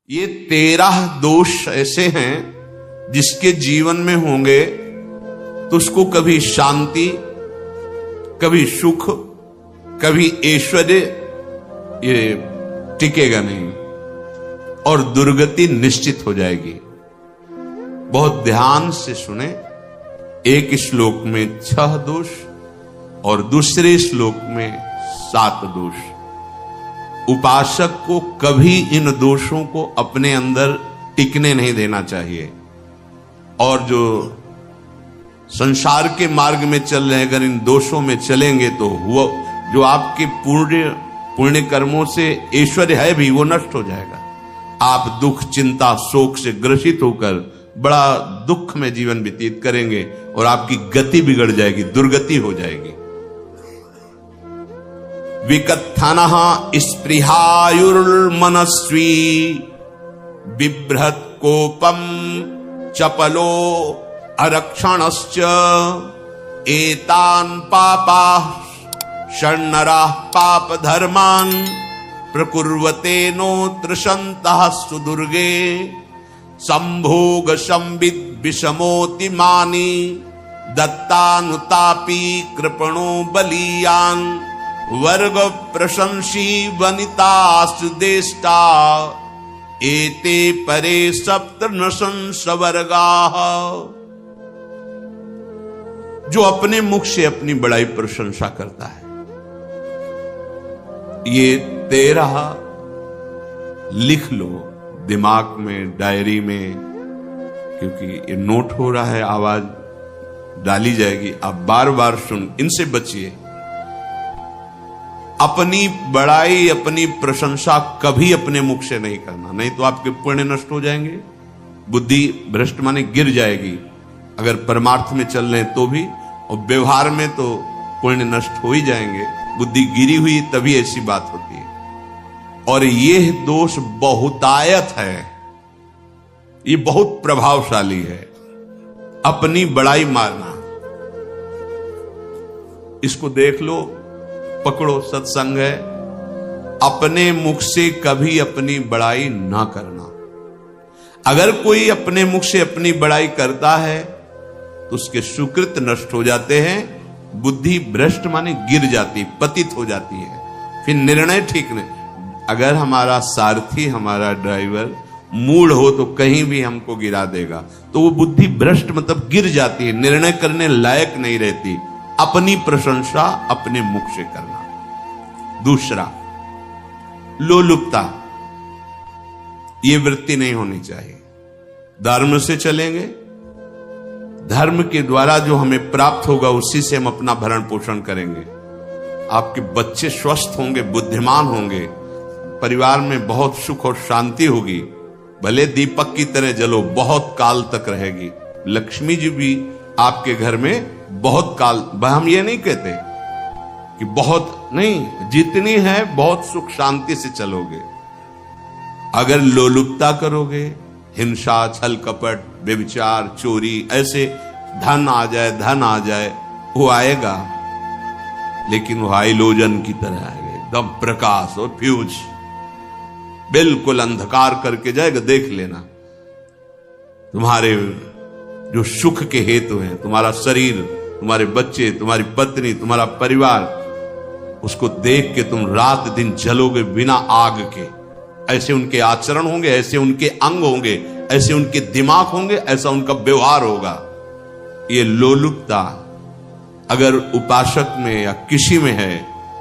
ये 13 दोष ऐसे हैं जिसके जीवन में होंगे तो उसको कभी शांति, कभी सुख, कभी ऐश्वर्य ये टिकेगा नहीं और दुर्गति निश्चित हो जाएगी। बहुत ध्यान से सुने। एक श्लोक में 6 दोष और दूसरे श्लोक में 7 दोष। उपासक को कभी इन दोषों को अपने अंदर टिकने नहीं देना चाहिए। और जो संसार के मार्ग में चल रहे हैं, अगर इन दोषों में चलेंगे तो वो जो आपके पुण्य कर्मों से ऐश्वर्य है भी वो नष्ट हो जाएगा। आप दुख, चिंता, शोक से ग्रसित होकर बड़ा दुख में जीवन व्यतीत करेंगे और आपकी गति बिगड़ जाएगी, दुर्गति हो जाएगी। विकत्थनः स्पृहायुर्मनस्वी बिभ्रत कोपम चपलो अरक्षणश्च एतान् पापाः षण्णराः पाप धर्मान् प्रकुर्वते नोऽत्र सन्तः सुदुर्गे संभोग संविद विषमोति मानी दत्तानुतापी कृपणो बलीयान् वर्ग प्रशंसी वनिता सुदेष्टा एते परे सप्तनशंस वर्गाः। जो अपने मुख से अपनी बड़ाई प्रशंसा करता है, ये 13 लिख लो दिमाग में, डायरी में, क्योंकि ये नोट हो रहा है, आवाज डाली जाएगी, आप बार बार सुन, इनसे बचिए। अपनी बड़ाई, अपनी प्रशंसा कभी अपने मुख से नहीं करना, नहीं तो आपके पुण्य नष्ट हो जाएंगे, बुद्धि भ्रष्ट माने गिर जाएगी। अगर परमार्थ में चल रहे तो भी, और व्यवहार में तो पुण्य नष्ट हो ही जाएंगे। बुद्धि गिरी हुई तभी ऐसी बात होती है। और यह दोष बहुतायत है, ये बहुत प्रभावशाली है। अपनी बड़ाई मारना, इसको देख लो, पकड़ो, सत्संग है। अपने मुख से कभी अपनी बड़ाई ना करना। अगर कोई अपने मुख से अपनी बड़ाई करता है तो उसके सुकृत नष्ट हो जाते हैं, बुद्धि भ्रष्ट माने गिर जाती, पतित हो जाती है, फिर निर्णय ठीक नहीं। अगर हमारा सारथी, हमारा ड्राइवर मूढ़ हो तो कहीं भी हमको गिरा देगा, तो वो बुद्धि भ्रष्ट मतलब गिर जाती है, निर्णय करने लायक नहीं रहती। अपनी प्रशंसा अपने मुख से करना। दूसरा, लोलुपता, ये वृत्ति नहीं होनी चाहिए। धर्म से चलेंगे, धर्म के द्वारा जो हमें प्राप्त होगा उसी से हम अपना भरण पोषण करेंगे। आपके बच्चे स्वस्थ होंगे, बुद्धिमान होंगे, परिवार में बहुत सुख और शांति होगी। भले दीपक की तरह जलो, बहुत काल तक रहेगी। लक्ष्मी जी भी आपके घर में बहुत काल, हम ये नहीं कहते कि बहुत नहीं, जितनी है बहुत सुख शांति से चलोगे। अगर लोलुपता करोगे, हिंसा, छल कपट, व्यभिचार, चोरी, ऐसे धन आ जाए, वो आएगा, लेकिन वो हाइलोजन की तरह आएगा, एकदम प्रकाश और फ्यूज, बिल्कुल अंधकार करके जाएगा। देख लेना, तुम्हारे जो सुख के हेतु हैं, तुम्हारा शरीर, तुम्हारे बच्चे, तुम्हारी पत्नी, तुम्हारा परिवार, उसको देख के तुम रात दिन जलोगे बिना आग के। ऐसे उनके आचरण होंगे, ऐसे उनके अंग होंगे, ऐसे उनके दिमाग होंगे, ऐसा उनका व्यवहार होगा। ये लोलुपता अगर उपासक में या किसी में है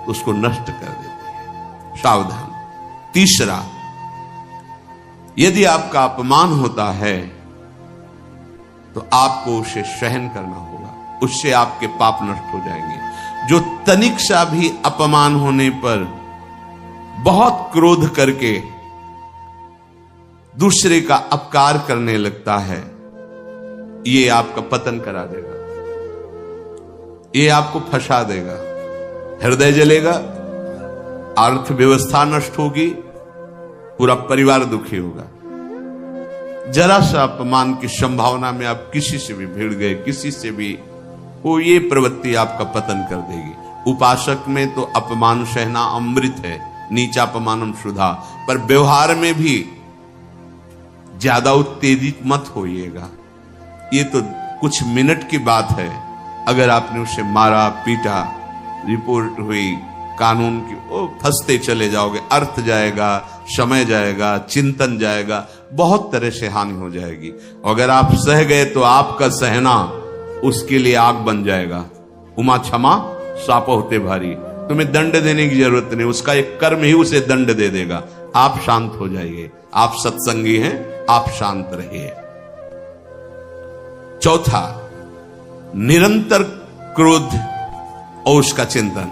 तो उसको नष्ट कर देती है। सावधान। तीसरा, यदि आपका अपमान होता है तो आपको उसे सहन करना होगा, उससे आपके पाप नष्ट हो जाएंगे। जो तनिक सा भी अपमान होने पर बहुत क्रोध करके दूसरे का अपकार करने लगता है, ये आपका पतन करा देगा, ये आपको फंसा देगा, हृदय जलेगा, अर्थव्यवस्था नष्ट होगी, पूरा परिवार दुखी होगा। जरा सा अपमान की संभावना में आप किसी से भी भिड़ गए, किसी से भी, वो ये प्रवृत्ति आपका पतन कर देगी। उपासक में तो अपमान सहना अमृत है, नीचापमानम सुधा, पर व्यवहार में भी ज्यादा उत्तेजित मत होइएगा। ये तो कुछ मिनट की बात है। अगर आपने उसे मारा पीटा, रिपोर्ट हुई कानून की, वो फंसते चले जाओगे, अर्थ जाएगा, समय जाएगा, चिंतन जाएगा, बहुत तरह से हानि हो जाएगी। अगर आप सह गए तो आपका सहना उसके लिए आग बन जाएगा। उमा क्षमा साप होते भारी। तुम्हें दंड देने की जरूरत नहीं, उसका एक कर्म ही उसे दंड दे देगा। आप शांत हो जाइए। आप सत्संगी हैं, आप शांत रहिए। चौथा, निरंतर क्रोध और उसका चिंतन।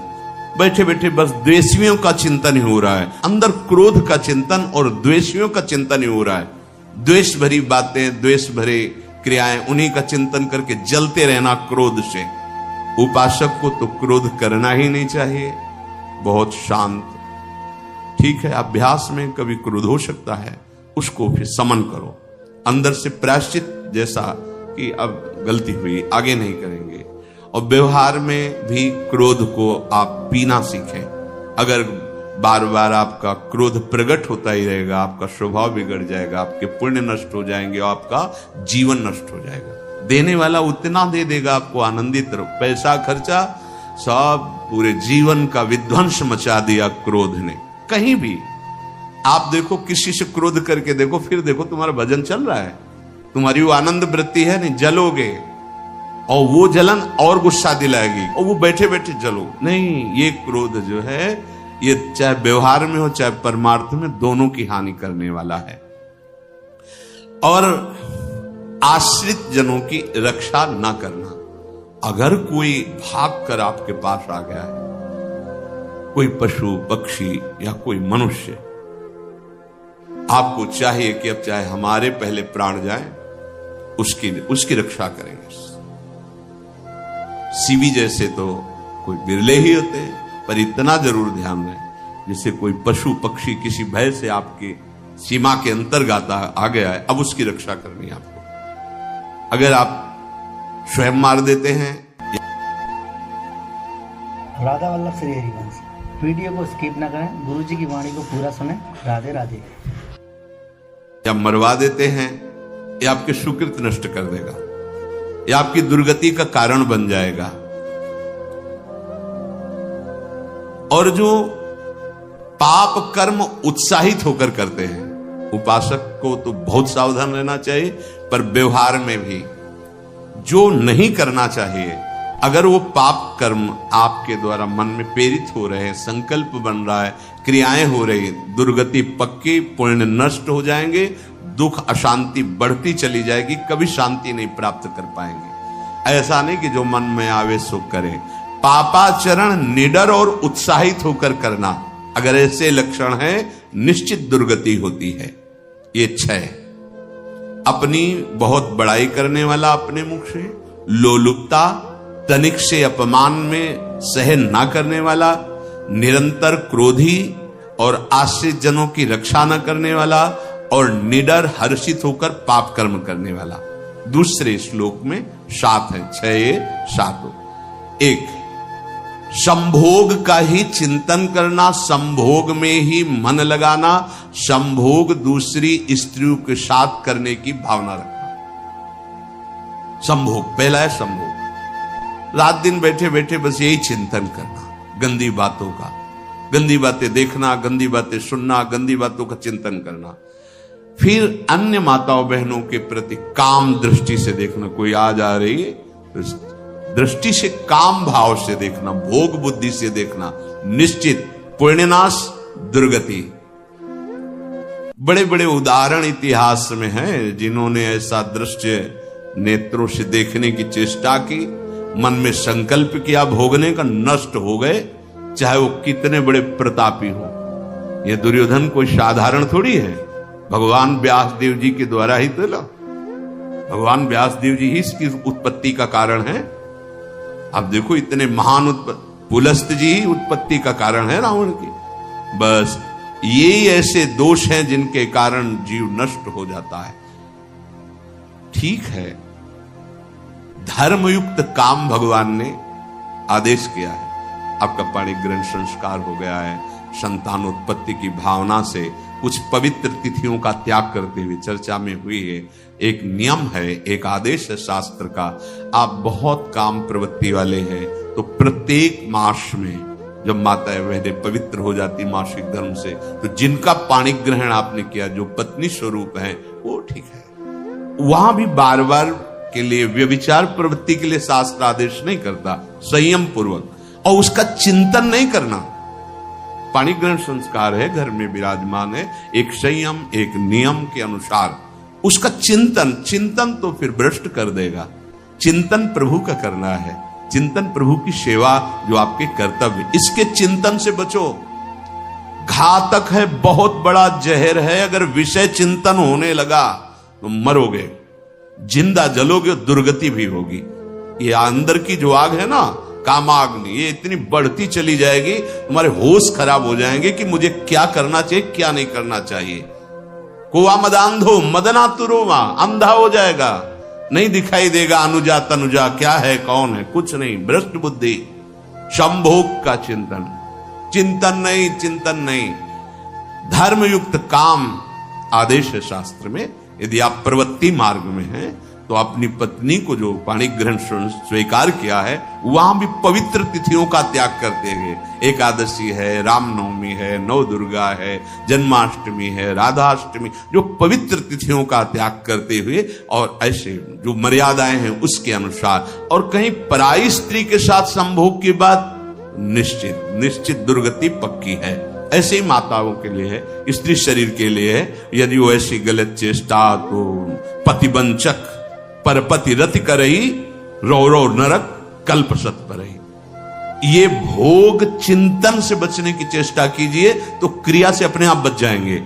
बैठे बैठे बस द्वेषियों का चिंतन ही हो रहा है, अंदर क्रोध का चिंतन और द्वेषियों का चिंतन ही हो रहा है। द्वेष भरी बातें, द्वेष भरे क्रियाएं, उन्हीं का चिंतन करके जलते रहना क्रोध से। उपासक को तो क्रोध करना ही नहीं चाहिए, बहुत शांत। ठीक है, अभ्यास में कभी क्रोध हो सकता है, उसको फिर समन करो, अंदर से प्रायश्चित जैसा कि अब गलती हुई, आगे नहीं करेंगे। और व्यवहार में भी क्रोध को आप पीना सीखें। अगर बार बार आपका क्रोध प्रकट होता ही रहेगा, आपका स्वभाव बिगड़ जाएगा, आपके पुण्य नष्ट हो जाएंगे और आपका जीवन नष्ट हो जाएगा। देने वाला उतना दे देगा, आपको आनंदित रहो। पैसा खर्चा सब पूरे जीवन का विध्वंस मचा दिया क्रोध ने। कहीं भी आप देखो, किसी से क्रोध करके देखो, फिर देखो तुम्हारा भजन चल रहा है, तुम्हारी वो आनंद वृत्ति है नहीं, जलोगे और वो जलन और गुस्सा दिलाएगी और वो बैठे बैठे जलो नहीं। ये क्रोध जो है, ये चाहे व्यवहार में हो चाहे परमार्थ में, दोनों की हानि करने वाला है। और आश्रित जनों की रक्षा ना करना। अगर कोई भाग कर आपके पास आ गया है, कोई पशु पक्षी या कोई मनुष्य, आपको चाहिए कि अब चाहे हमारे पहले प्राण जाए, उसकी रक्षा करेंगे। सीवी जैसे तो कोई बिरले ही होते हैं, पर इतना जरूर ध्यान रहे, जैसे कोई पशु पक्षी किसी भय से आपके सीमा के अंतर्गत आ गया है, अब उसकी रक्षा करनी है आपको। अगर आप स्वयं मार देते हैं। राधा वल्लभ श्री हरिवंश। वीडियो को स्किप ना करें, गुरु जी की वाणी को पूरा सुने। राधे राधे। या मरवा देते हैं, ये आपके सुकृत नष्ट कर देगा, यह आपकी दुर्गति का कारण बन जाएगा। और जो पाप कर्म उत्साहित होकर करते हैं, उपासक को तो बहुत सावधान रहना चाहिए, पर व्यवहार में भी जो नहीं करना चाहिए, अगर वो पाप कर्म आपके द्वारा मन में प्रेरित हो रहे हैं, संकल्प बन रहा है, क्रियाएं हो रही, दुर्गति पक्की, पुण्य नष्ट हो जाएंगे, दुख अशांति बढ़ती चली जाएगी, कभी शांति नहीं प्राप्त कर पाएंगे। ऐसा नहीं कि जो मन में आवे सो करे। पापाचरण निडर और उत्साहित होकर करना, अगर ऐसे लक्षण है, निश्चित दुर्गति होती है। ये 6, अपनी बहुत बड़ाई करने वाला अपने मुख से, लोलुपता, तनिक से अपमान में सहन ना करने वाला, निरंतर क्रोधी और आश्रित जनों की रक्षा न करने वाला, और निडर हर्षित होकर पाप कर्म करने वाला। दूसरे श्लोक में 7 है, 6 7। 1, संभोग का ही चिंतन करना, संभोग में ही मन लगाना, संभोग दूसरी स्त्रियों के साथ करने की भावना रखना। संभोग पहला है, संभोग। रात दिन बैठे बैठे बस यही चिंतन करना, गंदी बातों का, गंदी बातें देखना, गंदी बातें सुनना, गंदी बातों का चिंतन करना। फिर अन्य माताओं बहनों के प्रति काम दृष्टि से देखना, कोई आ जा रही है तो दृष्टि से काम भाव से देखना, भोग बुद्धि से देखना, निश्चित पुण्यनाश दुर्गति। बड़े बड़े उदाहरण इतिहास में हैं जिन्होंने ऐसा दृश्य नेत्रों से देखने की चेष्टा की, मन में संकल्प किया, भोगने का, नष्ट हो गए, चाहे वो कितने बड़े प्रतापी हो। ये दुर्योधन कोई साधारण थोड़ी है, भगवान व्यासदेव जी के द्वारा ही तो लो, भगवान व्यासदेव जी ही इसकी उत्पत्ति का कारण है। अब देखो इतने महान पुलस्त जी ही उत्पत्ति का कारण है रावण की। बस ये ऐसे दोष हैं जिनके कारण जीव नष्ट हो जाता है। ठीक है, धर्मयुक्त काम भगवान ने आदेश किया है। आपका पाणी ग्रहण संस्कार हो गया है, संतानोत्पत्ति की भावना से कुछ पवित्र तिथियों का त्याग करते हुए चर्चा में हुई है। एक नियम है, एक आदेश है शास्त्र का। आप बहुत काम प्रवृत्ति वाले हैं तो प्रत्येक मास में जब माता वैद्य पवित्र हो जाती मासिक धर्म से, तो जिनका पाणी ग्रहण आपने किया, जो पत्नी स्वरूप है, वो ठीक है। वहां भी बार बार के लिए व्यभिचार प्रवृत्ति के लिए शास्त्र आदेश नहीं करता, संयम पूर्वक, और उसका चिंतन नहीं करना। पाणी ग्रहण संस्कार है, घर में विराजमान है, एक संयम एक नियम के अनुसार उसका चिंतन तो फिर भ्रष्ट कर देगा। चिंतन प्रभु का करना है, चिंतन प्रभु की सेवा जो आपके कर्तव्य, इसके चिंतन से बचो। घातक है, बहुत बड़ा जहर है। अगर विषय चिंतन होने लगा तो मरोगे, जिंदा जलोगे, दुर्गति भी होगी। ये अंदर की जो आग है ना, कामाग्नि, ये इतनी बढ़ती चली जाएगी, तुम्हारे होश खराब हो जाएंगे कि मुझे क्या करना चाहिए, क्या नहीं करना चाहिए। कुआ मदांधो मदनातुरोमा, अंधा हो जाएगा, नहीं दिखाई देगा अनुजा तनुजा क्या है कौन है, कुछ नहीं, भ्रष्ट बुद्धि। संभोग का चिंतन नहीं। धर्मयुक्त काम आदेश है शास्त्र में। यदि आप प्रवृत्ति मार्ग में हैं तो अपनी पत्नी को जो पाणी ग्रहण स्वीकार किया है, वहां भी पवित्र तिथियों का त्याग करते हुए, एकादशी है, रामनवमी है, नव दुर्गा है, जन्माष्टमी है, राधाष्टमी, जो पवित्र तिथियों का त्याग करते हुए और ऐसे जो मर्यादाएं हैं उसके अनुसार, और कहीं पराई स्त्री के साथ संभोग की बात निश्चित दुर्गति पक्की है। ऐसे ही माताओं के लिए है, स्त्री शरीर के लिए है। यदि वो ऐसी गलत चेष्टा तो पतिवंचक परपति रति करही, रो नरक कल्पसत परही। ये भोग चिंतन से बचने की चेष्टा कीजिए तो क्रिया से अपने आप बच जाएंगे।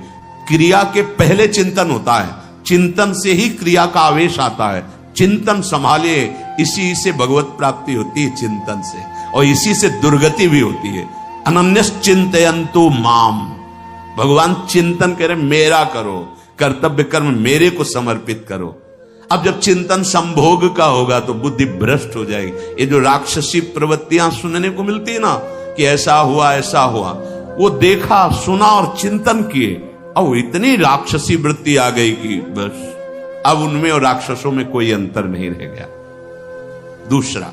क्रिया के पहले चिंतन होता है, चिंतन से ही क्रिया का आवेश आता है। चिंतन संभालिए, इसी से भगवत प्राप्ति होती है, चिंतन से, और इसी से दुर्गति भी होती है। अनन्यश्चिन्तयन्तु माम, भगवान चिंतन करे, मेरा करो, कर्तव्य कर्म मेरे को समर्पित करो। अब जब चिंतन संभोग का होगा तो बुद्धि भ्रष्ट हो जाएगी। ये जो राक्षसी प्रवृत्तियां सुनने को मिलती है ना, कि ऐसा हुआ, वो देखा सुना और चिंतन किए, और इतनी राक्षसी वृत्ति आ गई कि बस अब उनमें और राक्षसों में कोई अंतर नहीं रह गया। दूसरा,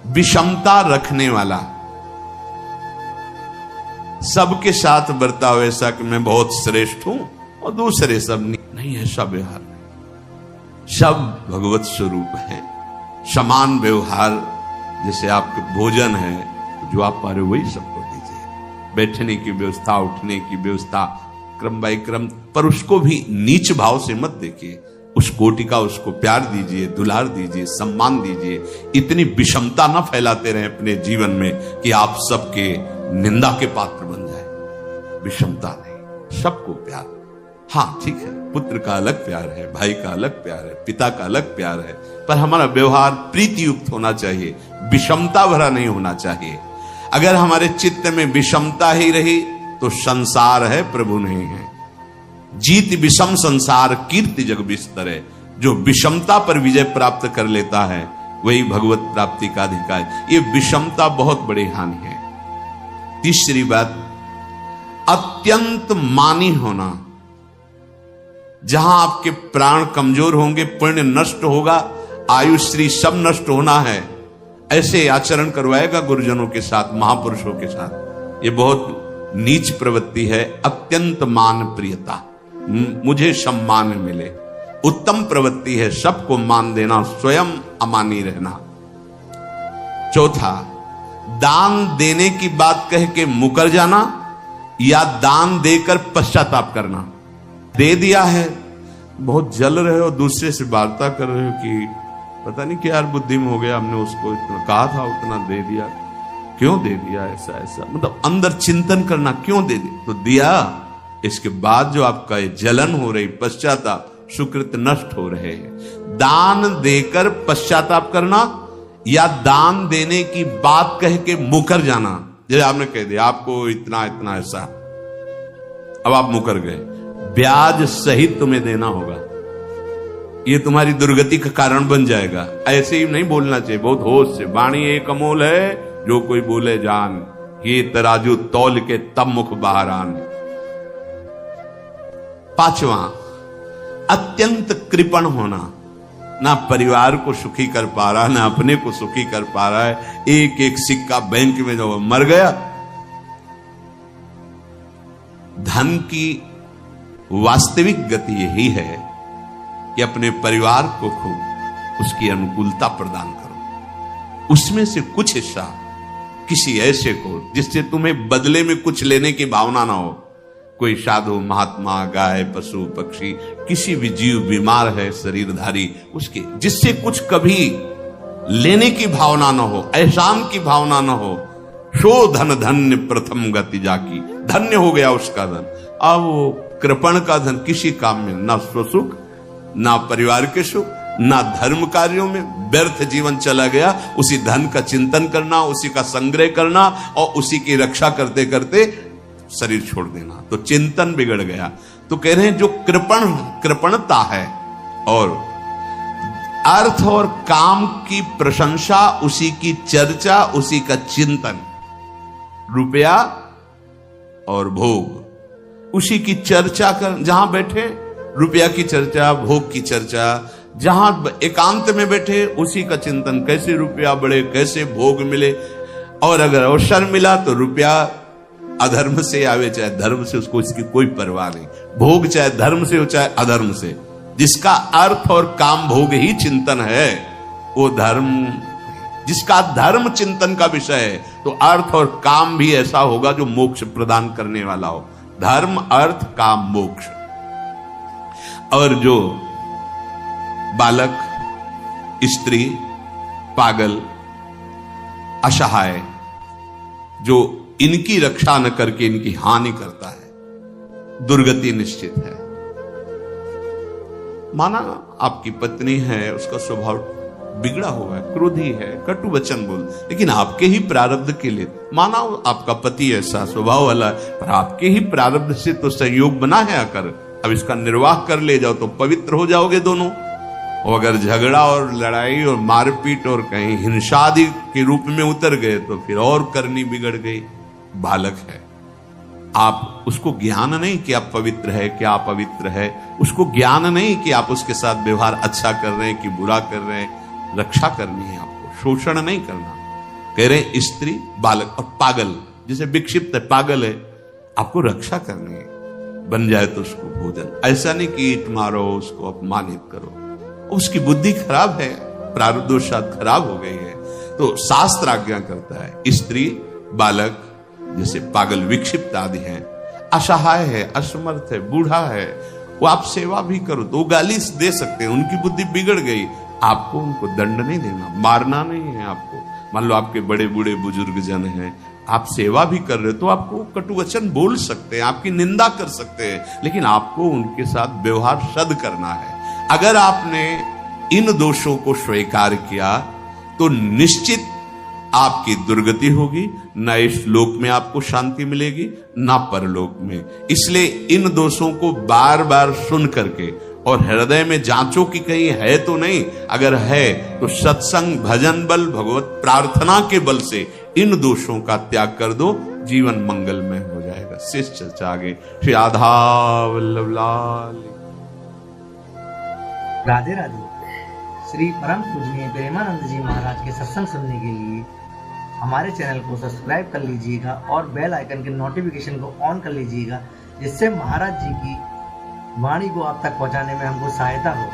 विषमता रखने वाला, सबके साथ बर्ताव ऐसा कि मैं बहुत श्रेष्ठ हूं और दूसरे सब नहीं, ऐसा व्यवहार नहीं। सब भगवत स्वरूप है, समान व्यवहार। जैसे आपके भोजन है, जो आप पा रहे हो वही सबको दीजिए। बैठने की व्यवस्था, उठने की व्यवस्था, क्रम बाय क्रम, पर उसको भी नीच भाव से मत देखिए। उस कोटि का उसको प्यार दीजिए, दुलार दीजिए, सम्मान दीजिए। इतनी विषमता न फैलाते रहे अपने जीवन में कि आप सबके निंदा के पात्र बन जाए। विषमता नहीं, सबको प्यार। हाँ ठीक है, पुत्र का अलग प्यार है, भाई का अलग प्यार है, पिता का अलग प्यार है, पर हमारा व्यवहार प्रीति युक्त होना चाहिए, विषमता भरा नहीं होना चाहिए। अगर हमारे चित्त में विषमता ही रही तो संसार है, प्रभु नहीं है। जीत विषम संसार कीर्ति जग बिस्तरे। जो विषमता पर विजय प्राप्त कर लेता है वही भगवत प्राप्ति का अधिकारी। ये विषमता बहुत बड़ी हानि है। तीसरी बात, अत्यंत मानी होना। जहां आपके प्राण कमजोर होंगे, पुण्य नष्ट होगा, आयुश्री सब नष्ट होना है, ऐसे आचरण करवाएगा गुरुजनों के साथ, महापुरुषों के साथ। ये बहुत नीच प्रवृत्ति है। अत्यंत मान प्रियता, मुझे सम्मान मिले, उत्तम प्रवृत्ति है। सबको मान देना, स्वयं अमानी रहना। चौथा, दान देने की बात कह के मुकर जाना या दान देकर पश्चाताप करना। दे दिया है, बहुत जल रहे हो, दूसरे से वार्ता कर रहे हो कि पता नहीं क्या यार बुद्धि में हो गया, हमने उसको इतना कहा था, उतना दे दिया, क्यों दे दिया, ऐसा मतलब अंदर चिंतन करना, क्यों दे दिया तो दिया। इसके बाद जो आपका जलन हो रही, पश्चाताप, सुकृत नष्ट हो रहे हैं। दान देकर पश्चाताप करना या दान देने की बात कह के मुकर जाना। जैसे आपने कह दिया आपको इतना इतना ऐसा, अब आप मुकर गए, ब्याज सहित तुम्हें देना होगा, ये तुम्हारी दुर्गति का कारण बन जाएगा। ऐसे ही नहीं बोलना चाहिए, बहुत होश से। वाणी एक अमोल है, जो कोई बोले जान, ये तराजू तौल के तब मुख बाहर आन। पांचवा, अत्यंत कृपण होना, ना परिवार को सुखी कर पा रहा, ना अपने को सुखी कर पा रहा है। एक एक सिक्का बैंक में जो मर गया। धन की वास्तविक गति यही है कि अपने परिवार को खूब उसकी अनुकूलता प्रदान करो, उसमें से कुछ हिस्सा किसी ऐसे को जिससे तुम्हें बदले में कुछ लेने की भावना ना हो। कोई साधु महात्मा, गाय, पशु, पक्षी, किसी भी जीव बीमार है शरीरधारी, उसके जिससे कुछ कभी लेने की भावना न हो, एहसान की भावना न हो। शो धन धन्य प्रथम गति जाकी, धन्य हो गया उसका धन। अब वो कृपण का धन किसी काम में ना स्वसुख, ना परिवार के सुख, ना धर्म कार्यों में, व्यर्थ जीवन चला गया। उसी धन का चिंतन करना, उसी का संग्रह करना और उसी की रक्षा करते करते शरीर छोड़ देना, तो चिंतन बिगड़ गया। तो कह रहे हैं जो कृपणता है और अर्थ और काम की प्रशंसा, उसी की चर्चा, उसी का चिंतन, रुपया और भोग, उसी की चर्चा कर, जहां बैठे रुपया की चर्चा, भोग की चर्चा, जहां एकांत में बैठे उसी का चिंतन, कैसे रुपया बढ़े, कैसे भोग मिले। और अगर अवसर मिला तो रुपया अधर्म से आवे चाहे धर्म से, उसको इसकी कोई परवाह नहीं। भोग चाहे धर्म से हो चाहे अधर्म से, जिसका अर्थ और काम भोग ही चिंतन है वो धर्म, जिसका धर्म चिंतन का विषय है तो अर्थ और काम भी ऐसा होगा जो मोक्ष प्रदान करने वाला हो। धर्म, अर्थ, काम, मोक्ष। और जो बालक, स्त्री, पागल, असहाय, जो इनकी रक्षा न करके इनकी हानि करता है, दुर्गति निश्चित है। माना आपकी पत्नी है, उसका स्वभाव बिगड़ा हुआ है, क्रोधी है, कटु वचन बोल, लेकिन आपके ही प्रारब्ध के लिए, माना आपका पति ऐसा स्वभाव वाला है, पर आपके ही प्रारब्ध से तो संयोग बना है आकर, अब इसका निर्वाह कर ले जाओ तो पवित्र हो जाओगे दोनों। और अगर झगड़ा और लड़ाई और मारपीट और कहीं हिंसादि के रूप में उतर गए तो फिर और करनी बिगड़ गई। बालक है, आप उसको ज्ञान नहीं कि आप पवित्र है, कि आप पवित्र है, उसको ज्ञान नहीं कि आप उसके साथ व्यवहार अच्छा कर रहे हैं कि बुरा कर रहे हैं। रक्षा करनी है आपको, शोषण नहीं करना। कह रहे हैं स्त्री, बालक और पागल, जिसे विक्षिप्त है, पागल है, आपको रक्षा करनी है। बन जाए तो उसको भोजन, ऐसा नहीं कि ईट मारो, उसको अपमानित करो, उसकी बुद्धि खराब है, प्रारब्धवशात खराब हो गई है। तो शास्त्र आज्ञा करता है स्त्री, बालक, जैसे पागल, विक्षिप्त आदि हैं, असहाय है, असमर्थ है, बूढ़ा है, वो आप सेवा भी करो तो गाली दे सकते हैं, उनकी बुद्धि बिगड़ गई, आपको उनको दंड नहीं देना, मारना नहीं है आपको। मान लो आपके बड़े बूढ़े बुजुर्ग जन हैं, आप सेवा भी कर रहे हो तो आपको कटु वचन बोल सकते हैं, आपकी निंदा कर सकते हैं, लेकिन आपको उनके साथ व्यवहार सद करना है। अगर आपने इन दोषों को स्वीकार किया तो निश्चित आपकी दुर्गति होगी, न इस लोक में आपको शांति मिलेगी न परलोक में। इसलिए इन दोषों को बार बार सुन करके और हृदय में जांचो कि कहीं है तो नहीं, अगर है तो सत्संग, भजन बल, भगवत प्रार्थना के बल से इन दोषों का त्याग कर दो, जीवन मंगलमय हो जाएगा। शेष चर्चा आगे। श्री राधा वल्लभ लाल। राधे राधे। श्री परम पूजनीय प्रेमानंद जी महाराज के सत्संग सुनने के लिए हमारे चैनल को सब्सक्राइब कर लीजिएगा और बेल आइकन के नोटिफिकेशन को ऑन कर लीजिएगा, जिससे महाराज जी की वाणी को आप तक पहुंचाने में हमको सहायता हो।